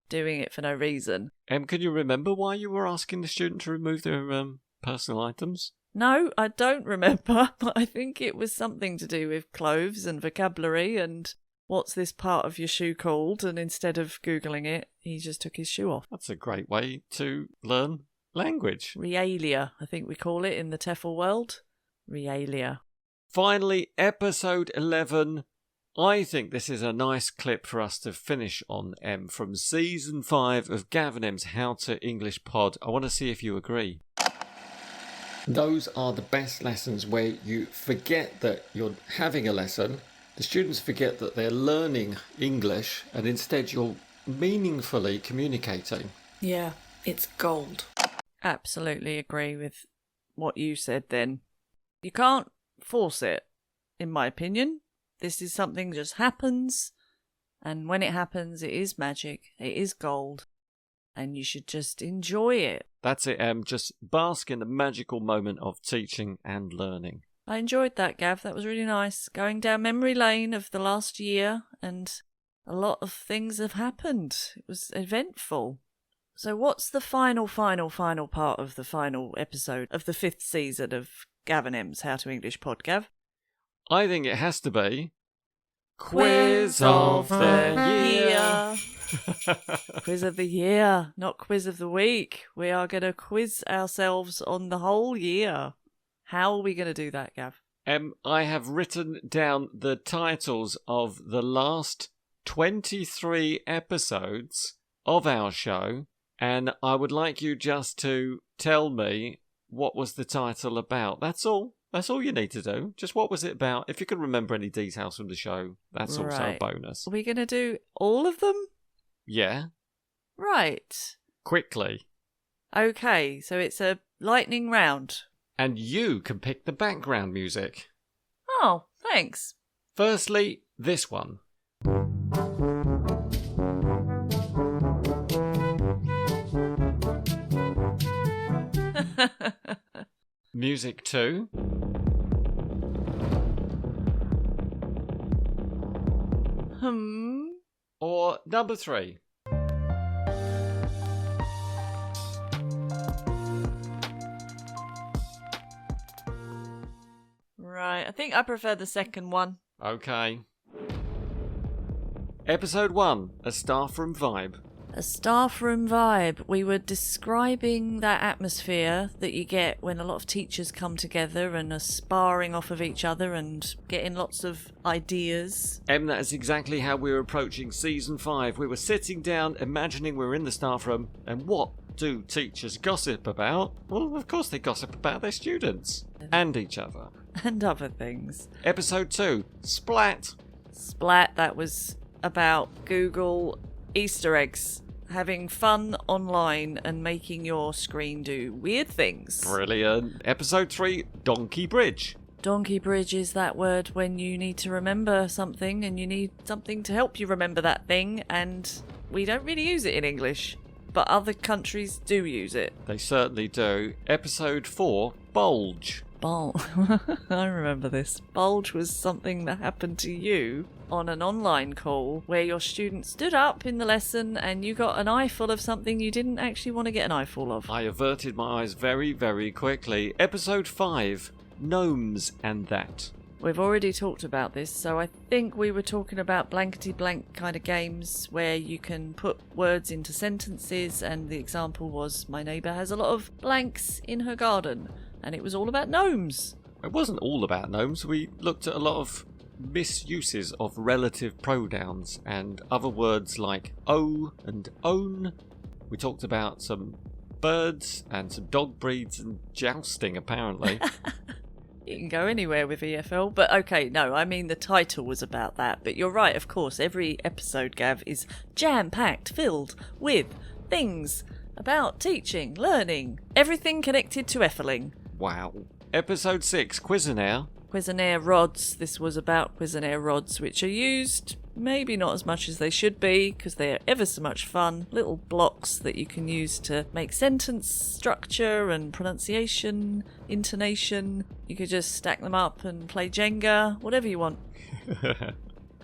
[SPEAKER 1] doing it for no reason.
[SPEAKER 2] Can you remember why you were asking the student to remove their personal items?
[SPEAKER 1] No, I don't remember, but I think it was something to do with clothes and vocabulary and what's this part of your shoe called? And instead of Googling it, he just took his shoe off.
[SPEAKER 2] That's a great way to learn language.
[SPEAKER 1] Realia, I think we call it in the TEFL world. Realia.
[SPEAKER 2] Finally, episode 11. I think this is a nice clip for us to finish on, Em, from season 5 of Gav Em's How to English pod. I want to see if you agree. Those are the best lessons where you forget that you're having a lesson, the students forget that they're learning English, and instead you're meaningfully communicating.
[SPEAKER 3] Yeah, it's gold.
[SPEAKER 1] Absolutely agree with what you said then. You can't force it, in my opinion. This is something just happens, and when it happens, it is magic, it is gold, and you should just enjoy it.
[SPEAKER 2] That's it, Em. Just bask in the magical moment of teaching and learning.
[SPEAKER 1] I enjoyed that, Gav. That was really nice. Going down memory lane of the last year, and a lot of things have happened. It was eventful. So what's the final part of the final episode of the 5th season of Gav Em's How to English pod, Gav?
[SPEAKER 2] I think it has to be Quiz of the Year.
[SPEAKER 1] Quiz of the year, not quiz of the week. We are going to quiz ourselves on the whole year. How are we going to do that, Gav?
[SPEAKER 2] I have written down the titles of the last 23 episodes of our show, and I would like you just to tell me what was the title about. That's all. That's all you need to do. Just what was it about? If you can remember any details from the show, that's also a bonus.
[SPEAKER 1] Are we going to do all of them?
[SPEAKER 2] Yeah.
[SPEAKER 1] Right.
[SPEAKER 2] Quickly.
[SPEAKER 1] Okay, so it's a lightning round.
[SPEAKER 2] And you can pick the background music.
[SPEAKER 1] Oh, thanks.
[SPEAKER 2] Firstly, this one. Music 2. Or number 3.
[SPEAKER 1] Right, I think I prefer the second one.
[SPEAKER 2] Okay. Episode 1, A Staff Room Vibe.
[SPEAKER 1] A staff room vibe. We were describing that atmosphere that you get when a lot of teachers come together and are sparring off of each other and getting lots of ideas.
[SPEAKER 2] That is exactly how we were approaching season 5. We were sitting down, imagining we were in the staff room, and what do teachers gossip about? Well, of course they gossip about their students. And each other.
[SPEAKER 1] And other things.
[SPEAKER 2] Episode 2, Splat.
[SPEAKER 1] Splat, that was about Google Easter eggs, having fun online and making your screen do weird things.
[SPEAKER 2] Brilliant. Episode 3, Donkey Bridge.
[SPEAKER 1] Donkey bridge is that word when you need to remember something and you need something to help you remember that thing, and we don't really use it in English, but other countries do use it.
[SPEAKER 2] They certainly do. Episode 4, Bulge.
[SPEAKER 1] I remember this. Bulge was something that happened to you on an online call where your student stood up in the lesson and you got an eyeful of something you didn't actually want to get an eyeful of.
[SPEAKER 2] I averted my eyes very, very quickly. Episode 5, Gnomes and That.
[SPEAKER 1] We've already talked about this, so I think we were talking about blankety blank kind of games where you can put words into sentences, and the example was, my neighbour has a lot of blanks in her garden. And it was all about gnomes.
[SPEAKER 2] It wasn't all about gnomes. We looked at a lot of misuses of relative pronouns and other words like "o" and "own." We talked about some birds and some dog breeds and jousting, apparently.
[SPEAKER 1] You can go anywhere with EFL, but okay, no, I mean the title was about that. But you're right, of course, every episode, Gav, is jam-packed, filled with things about teaching, learning, everything connected to EFLing.
[SPEAKER 2] Wow. Episode 6, Cuisenaire.
[SPEAKER 1] Cuisenaire rods. This was about Cuisenaire rods, which are used Maybe not as much as they should be, because they are ever so much fun. Little blocks that you can use to make sentence structure and pronunciation, intonation. You could just stack them up and play Jenga, whatever you want.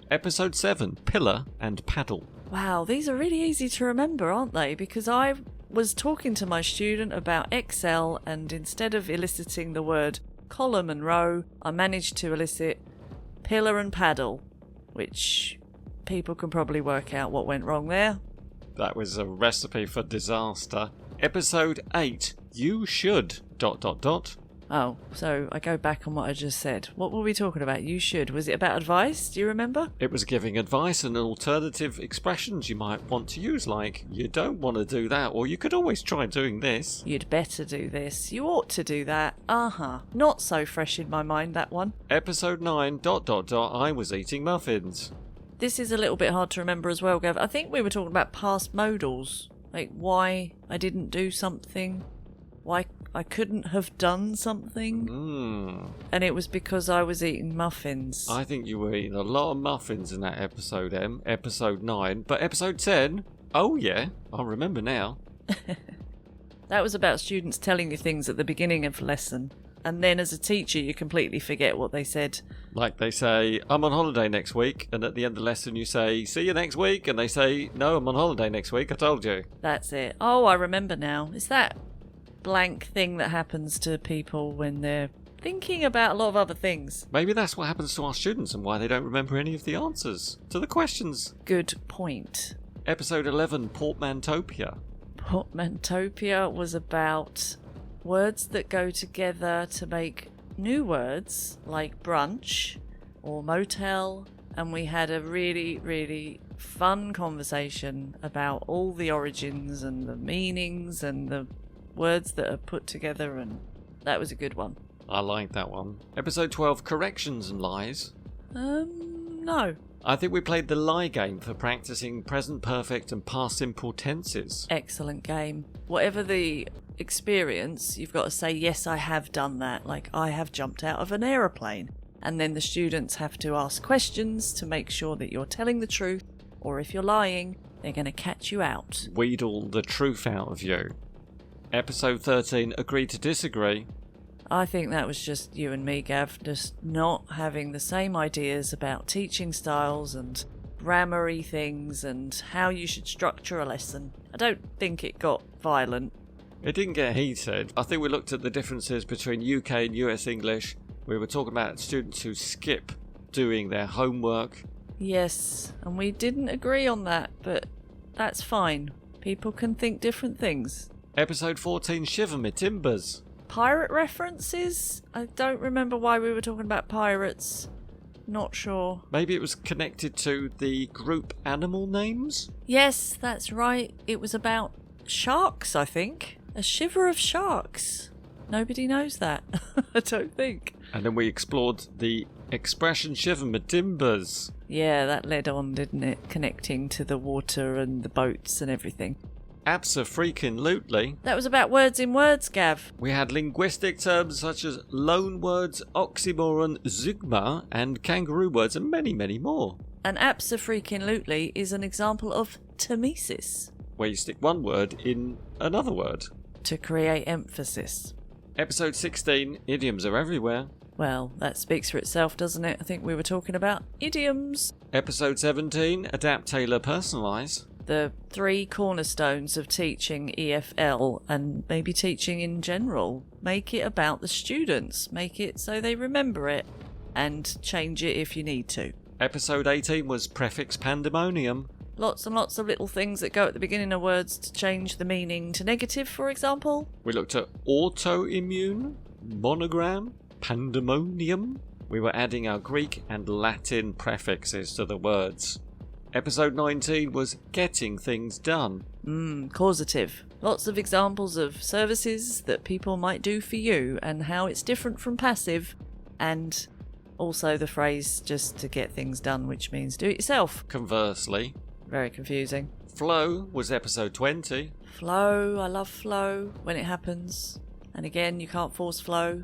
[SPEAKER 2] Episode 7, Pillar and Paddle.
[SPEAKER 1] Wow, these are really easy to remember, aren't they? Because I was talking to my student about Excel, and instead of eliciting the word column and row, I managed to elicit pillar and paddle, which people can probably work out what went wrong there.
[SPEAKER 2] That was a recipe for disaster. Episode 8, You Should... ...
[SPEAKER 1] Oh, so I go back on what I just said. What were we talking about? You should. Was it about advice? Do you remember?
[SPEAKER 2] It was giving advice and alternative expressions you might want to use, like, you don't want to do that, or you could always try doing this.
[SPEAKER 1] You'd better do this. You ought to do that. Not so fresh in my mind, that one.
[SPEAKER 2] Episode 9... ... I was eating muffins.
[SPEAKER 1] This is a little bit hard to remember as well, Gav. I think we were talking about past modals. Like, why I didn't do something. Why I couldn't have done something. And it was because I was eating muffins.
[SPEAKER 2] I think you were eating a lot of muffins in that episode, Em. Episode 9. But episode 10, oh yeah, I remember now.
[SPEAKER 1] That was about students telling you things at the beginning of the lesson. And then as a teacher, you completely forget what they said.
[SPEAKER 2] Like they say, I'm on holiday next week. And at the end of the lesson, you say, see you next week. And they say, no, I'm on holiday next week. I told you.
[SPEAKER 1] That's it. Oh, I remember now. Is that blank thing that happens to people when they're thinking about a lot of other things?
[SPEAKER 2] Maybe that's what happens to our students and why they don't remember any of the answers to the questions.
[SPEAKER 1] Good point.
[SPEAKER 2] Episode 11, Portmantopia.
[SPEAKER 1] Portmantopia was about words that go together to make new words like brunch or motel, and we had a really, really fun conversation about all the origins and the meanings and the words that are put together, and that was a good one.
[SPEAKER 2] I like that one. Episode 12, Corrections and Lies.
[SPEAKER 1] No.
[SPEAKER 2] I think we played the lie game for practicing present perfect and past simple tenses.
[SPEAKER 1] Excellent game. Whatever the experience, you've got to say, yes, I have done that. Like, I have jumped out of an aeroplane. And then the students have to ask questions to make sure that you're telling the truth, or if you're lying, they're going to catch you out.
[SPEAKER 2] Wheedle the truth out of you. Episode 13, Agree to Disagree.
[SPEAKER 1] I think that was just you and me, Gav, just not having the same ideas about teaching styles and grammar-y things and how you should structure a lesson. I don't think it got violent.
[SPEAKER 2] It didn't get heated. I think we looked at the differences between UK and US English. We were talking about students who skip doing their homework.
[SPEAKER 1] Yes, and we didn't agree on that, but that's fine. People can think different things.
[SPEAKER 2] Episode 14, Shiver Me Timbers.
[SPEAKER 1] Pirate references? I don't remember why we were talking about pirates. Not sure.
[SPEAKER 2] Maybe it was connected to the group animal names?
[SPEAKER 1] Yes, that's right. It was about sharks, I think. A shiver of sharks. Nobody knows that, I don't think.
[SPEAKER 2] And then we explored the expression shiver me timbers.
[SPEAKER 1] Yeah, that led on, didn't it? Connecting to the water and the boats and everything.
[SPEAKER 2] Abso-freaking-lutely.
[SPEAKER 1] That was about words in words, Gav.
[SPEAKER 2] We had linguistic terms such as loan words, oxymoron, zygma, and kangaroo words, and many, many more.
[SPEAKER 1] And abso-freaking-lutely is an example of temesis.
[SPEAKER 2] Where you stick one word in another word.
[SPEAKER 1] To create emphasis.
[SPEAKER 2] Episode 16, idioms are everywhere.
[SPEAKER 1] Well, that speaks for itself, doesn't it? I think we were talking about idioms.
[SPEAKER 2] Episode 17, adapt, tailor, personalise.
[SPEAKER 1] The 3 cornerstones of teaching EFL and maybe teaching in general. Make it about the students. Make it so they remember it. And change it if you need to.
[SPEAKER 2] Episode 18 was prefix pandemonium.
[SPEAKER 1] Lots and lots of little things that go at the beginning of words to change the meaning to negative, for example.
[SPEAKER 2] We looked at autoimmune, monogram, pandemonium. We were adding our Greek and Latin prefixes to the words. Episode 19 was getting things done.
[SPEAKER 1] Causative. Lots of examples of services that people might do for you and how it's different from passive. And also the phrase just to get things done, which means do it yourself.
[SPEAKER 2] Conversely.
[SPEAKER 1] Very confusing.
[SPEAKER 2] Flow was episode 20.
[SPEAKER 1] Flow. I love flow when it happens. And again, you can't force flow.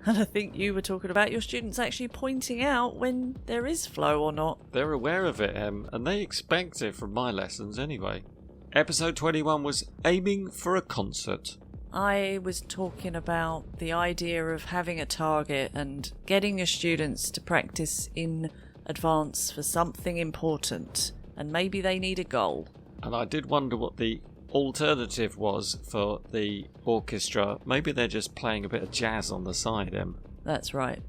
[SPEAKER 1] And I think you were talking about your students actually pointing out when there is flow or not.
[SPEAKER 2] They're aware of it, Em, and they expect it from my lessons anyway. Episode 21 was aiming for a concert.
[SPEAKER 1] I was talking about the idea of having a target and getting your students to practice in advance for something important, and maybe they need a goal.
[SPEAKER 2] And I did wonder what the alternative was for the orchestra. Maybe they're just playing a bit of jazz on the side, Em.
[SPEAKER 1] That's right.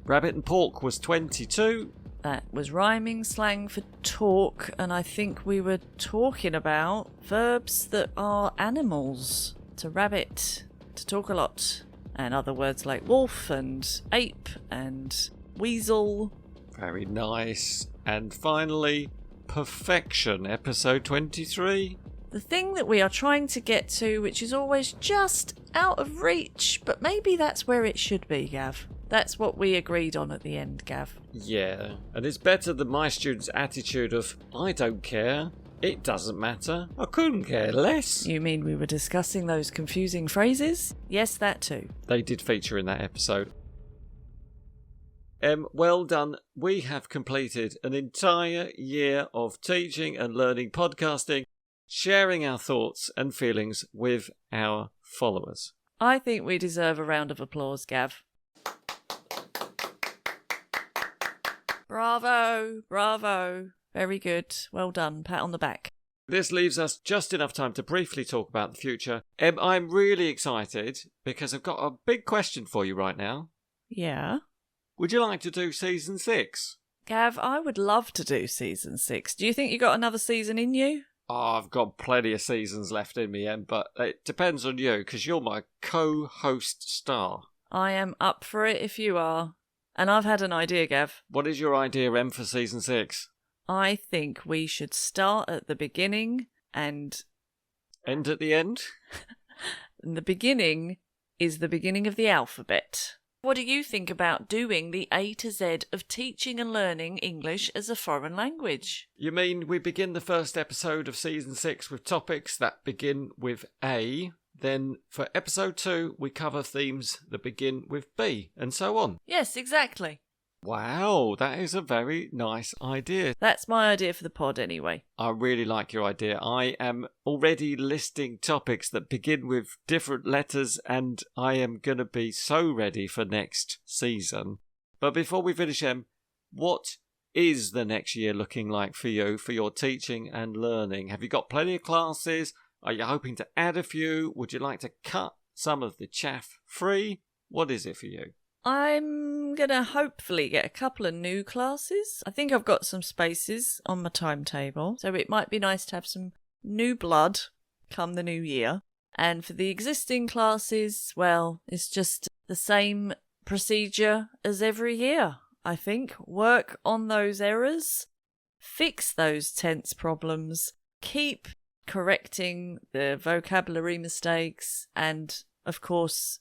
[SPEAKER 2] Rabbit and Pork was 22.
[SPEAKER 1] That was rhyming slang for talk, and I think we were talking about verbs that are animals. To rabbit, to talk a lot, and other words like wolf and ape and weasel.
[SPEAKER 2] Very nice. And finally, perfection, episode 23.
[SPEAKER 1] The thing that we are trying to get to, which is always just out of reach, but maybe that's where it should be, Gav. That's what we agreed on at the end, Gav.
[SPEAKER 2] Yeah, and it's better than my students' attitude of, I don't care, it doesn't matter, I couldn't care less.
[SPEAKER 1] You mean we were discussing those confusing phrases? Yes, that too.
[SPEAKER 2] They did feature in that episode. Well done. We have completed an entire year of teaching and learning podcasting, sharing our thoughts and feelings with our followers.
[SPEAKER 1] I think we deserve a round of applause, Gav. Bravo, bravo. Very good. Well done. Pat on the back.
[SPEAKER 2] This leaves us just enough time to briefly talk about the future. I'm really excited because I've got a big question for you right now.
[SPEAKER 1] Yeah?
[SPEAKER 2] Would you like to do season 6?
[SPEAKER 1] Gav, I would love to do season 6. Do you think you got another season in you?
[SPEAKER 2] Oh, I've got plenty of seasons left in me, but it depends on you because you're my co-host star.
[SPEAKER 1] I am up for it if you are. And I've had an idea, Gav.
[SPEAKER 2] What is your idea, Em, for season 6?
[SPEAKER 1] I think we should start at the beginning and...
[SPEAKER 2] End at the end?
[SPEAKER 1] And the beginning is the beginning of the alphabet. What do you think about doing the A to Z of teaching and learning English as a foreign language?
[SPEAKER 2] You mean we begin the first episode of season 6 with topics that begin with A, then for episode 2 we cover themes that begin with B, and so on?
[SPEAKER 1] Yes, exactly.
[SPEAKER 2] Wow, that is a very nice idea.
[SPEAKER 1] That's my idea for the pod anyway.
[SPEAKER 2] I really like your idea. I am already listing topics that begin with different letters and I am going to be so ready for next season. But before we finish, Em, what is the next year looking like for you, for your teaching and learning? Have you got plenty of classes? Are you hoping to add a few? Would you like to cut some of the chaff free? What is it for you?
[SPEAKER 1] I'm going to hopefully get a couple of new classes. I think I've got some spaces on my timetable, so it might be nice to have some new blood come the new year. And for the existing classes, well, it's just the same procedure as every year, I think. Work on those errors, fix those tense problems, keep correcting the vocabulary mistakes, and, of course,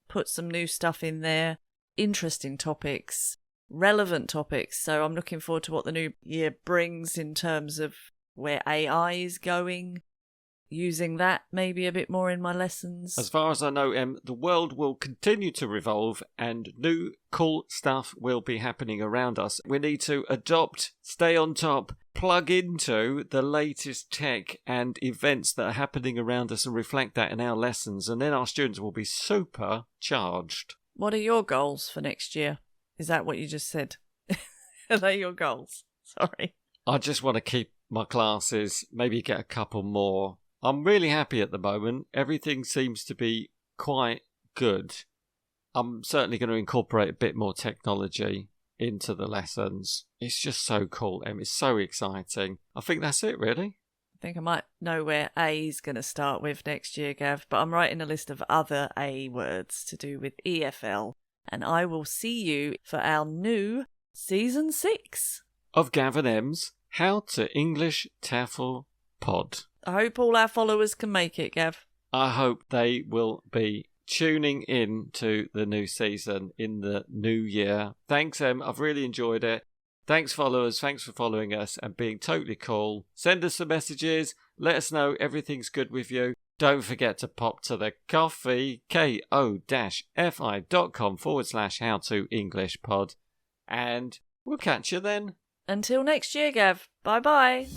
[SPEAKER 1] put some new stuff in there. Interesting topics, relevant topics. So I'm looking forward to what the new year brings in terms of where AI is going, using that maybe a bit more in my lessons.
[SPEAKER 2] As far as I know, Em, the world will continue to revolve and new cool stuff will be happening around us. We need to adopt, stay on top, plug into the latest tech and events that are happening around us and reflect that in our lessons, and then our students will be super charged.
[SPEAKER 1] What are your goals for next year? Is that what you just said? Are they your goals? Sorry.
[SPEAKER 2] I just want to keep my classes, maybe get a couple more. I'm really happy at the moment. Everything seems to be quite good. I'm certainly going to incorporate a bit more technology into the lessons. It's just so cool, Em. It's so exciting. I think that's it, really.
[SPEAKER 1] I think I might know where A is going to start with next year, Gav, but I'm writing a list of other A words to do with EFL, and I will see you for our new Season 6
[SPEAKER 2] of Gav Em's How to English TEFL pod.
[SPEAKER 1] I hope all our followers can make it, Gav.
[SPEAKER 2] I hope they will be tuning in to the new season in the new year. Thanks, Em. I've really enjoyed it. Thanks, followers. Thanks for following us and being totally cool. Send us some messages. Let us know everything's good with you. Don't forget to pop to the coffee, ko-fi.com/how-to-English pod. And we'll catch you then.
[SPEAKER 1] Until next year, Gav. Bye-bye.